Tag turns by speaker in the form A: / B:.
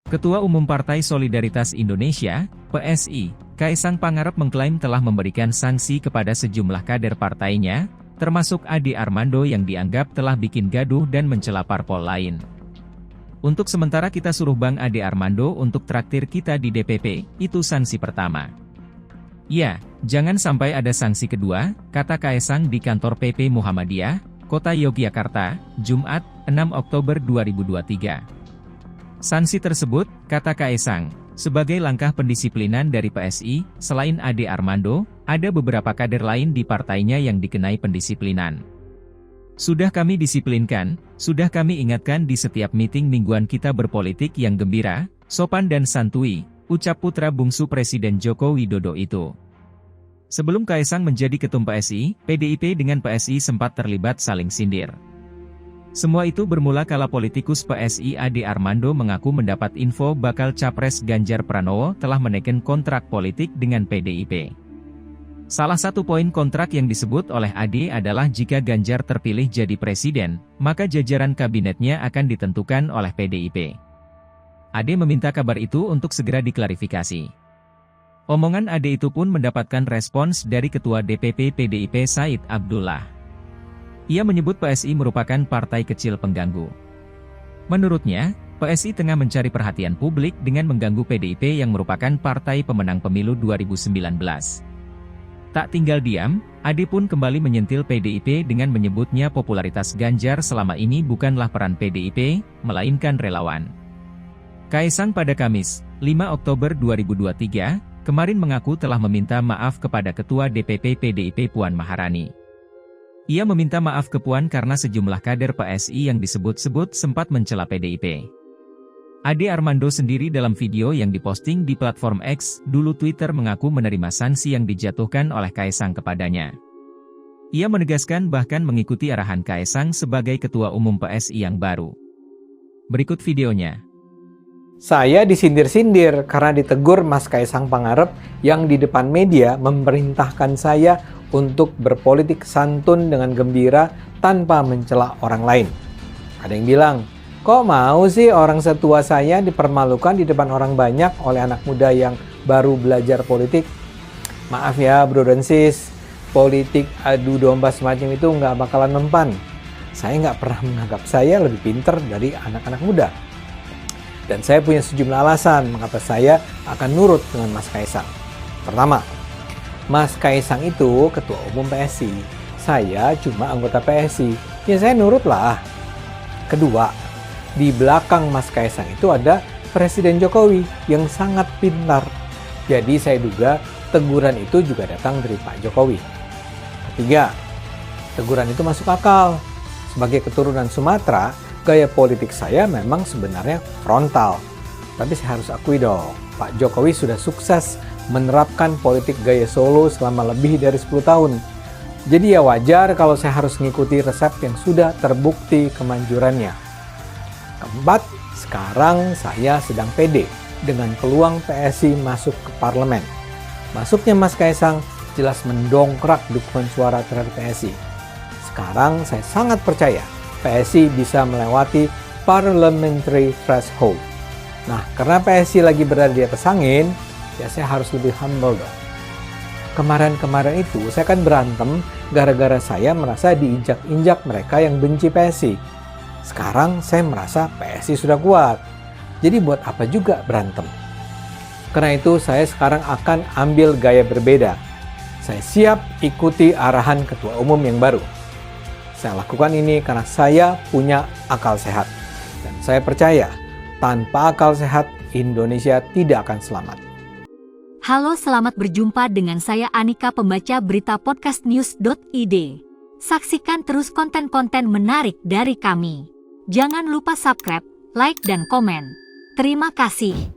A: Ketua Umum Partai Solidaritas Indonesia, PSI, Kaisang Pangarep mengklaim telah memberikan sanksi kepada sejumlah kader partainya, termasuk Ade Armando yang dianggap telah bikin gaduh dan mencela parpol lain. Untuk sementara kita suruh Bang Ade Armando untuk traktir kita di DPP, itu sanksi pertama. Ya, jangan sampai ada sanksi kedua, kata Kaisang di kantor PP Muhammadiyah, Kota Yogyakarta, Jumat, 6 Oktober 2023. Sanksi tersebut, kata Kaisang, sebagai langkah pendisiplinan dari PSI, selain Ade Armando, ada beberapa kader lain di partainya yang dikenai pendisiplinan. Sudah kami disiplinkan, sudah kami ingatkan di setiap meeting mingguan kita berpolitik yang gembira, sopan dan santui, ucap putra bungsu Presiden Joko Widodo itu. Sebelum Kaisang menjadi ketum PSI, PDIP dengan PSI sempat terlibat saling sindir. Semua itu bermula kala politikus PSI Ade Armando mengaku mendapat info bakal Capres Ganjar Pranowo telah menaikkan kontrak politik dengan PDIP. Salah satu poin kontrak yang disebut oleh Ade adalah jika Ganjar terpilih jadi presiden, maka jajaran kabinetnya akan ditentukan oleh PDIP. Ade meminta kabar itu untuk segera diklarifikasi. Omongan Ade itu pun mendapatkan respons dari Ketua DPP PDIP Said Abdullah. Ia menyebut PSI merupakan partai kecil pengganggu. Menurutnya, PSI tengah mencari perhatian publik dengan mengganggu PDIP yang merupakan partai pemenang pemilu 2019. Tak tinggal diam, Ade pun kembali menyentil PDIP dengan menyebutnya popularitas Ganjar selama ini bukanlah peran PDIP, melainkan relawan. Kaisang pada Kamis, 5 Oktober 2023, kemarin mengaku telah meminta maaf kepada Ketua DPP PDIP Puan Maharani. Ia meminta maaf ke Puan karena sejumlah kader PSI yang disebut-sebut sempat mencela PDIP. Ade Armando sendiri dalam video yang diposting di platform X, dulu Twitter, mengaku menerima sanksi yang dijatuhkan oleh Kaisang kepadanya. Ia menegaskan bahkan mengikuti arahan Kaisang sebagai Ketua Umum PSI yang baru. Berikut videonya.
B: Saya disindir-sindir karena ditegur Mas Kaisang Pangarep yang di depan media memerintahkan saya untuk berpolitik santun dengan gembira tanpa mencela orang lain. Ada yang bilang, kok mau sih orang setua saya dipermalukan di depan orang banyak oleh anak muda yang baru belajar politik? Maaf ya bro dan sis, politik adu domba semacam itu nggak bakalan mempan. Saya nggak pernah menganggap saya lebih pinter dari anak-anak muda. Dan saya punya sejumlah alasan mengapa saya akan nurut dengan Mas Kaisang. Pertama, Mas Kaisang itu Ketua Umum PSI. Saya cuma anggota PSI. Ya saya nurut lah. Kedua, di belakang Mas Kaisang itu ada Presiden Jokowi yang sangat pintar. Jadi saya duga teguran itu juga datang dari Pak Jokowi. Ketiga, teguran itu masuk akal. Sebagai keturunan Sumatera, gaya politik saya memang sebenarnya frontal. Tapi saya harus akui dong, Pak Jokowi sudah sukses menerapkan politik gaya Solo selama lebih dari 10 tahun. Jadi ya wajar kalau saya harus mengikuti resep yang sudah terbukti kemanjurannya. Keempat, sekarang saya sedang pede dengan peluang PSI masuk ke parlemen. Masuknya Mas Kaisang jelas mendongkrak dukungan suara terhadap PSI. Sekarang saya sangat percaya PSI bisa melewati parliamentary threshold. Nah, karena PSI lagi berada di atas angin, ya saya harus lebih humble dong. Kemarin-kemarin itu saya kan berantem gara-gara saya merasa diinjak-injak mereka yang benci PSI. Sekarang saya merasa PSI sudah kuat. Jadi buat apa juga berantem? Karena itu saya sekarang akan ambil gaya berbeda. Saya siap ikuti arahan Ketua Umum yang baru. Saya lakukan ini karena saya punya akal sehat. Dan saya percaya, tanpa akal sehat, Indonesia tidak akan selamat.
C: Halo, selamat berjumpa dengan saya Anika, pembaca berita podcastnews.id. Saksikan terus konten-konten menarik dari kami. Jangan lupa subscribe, like, dan komen. Terima kasih.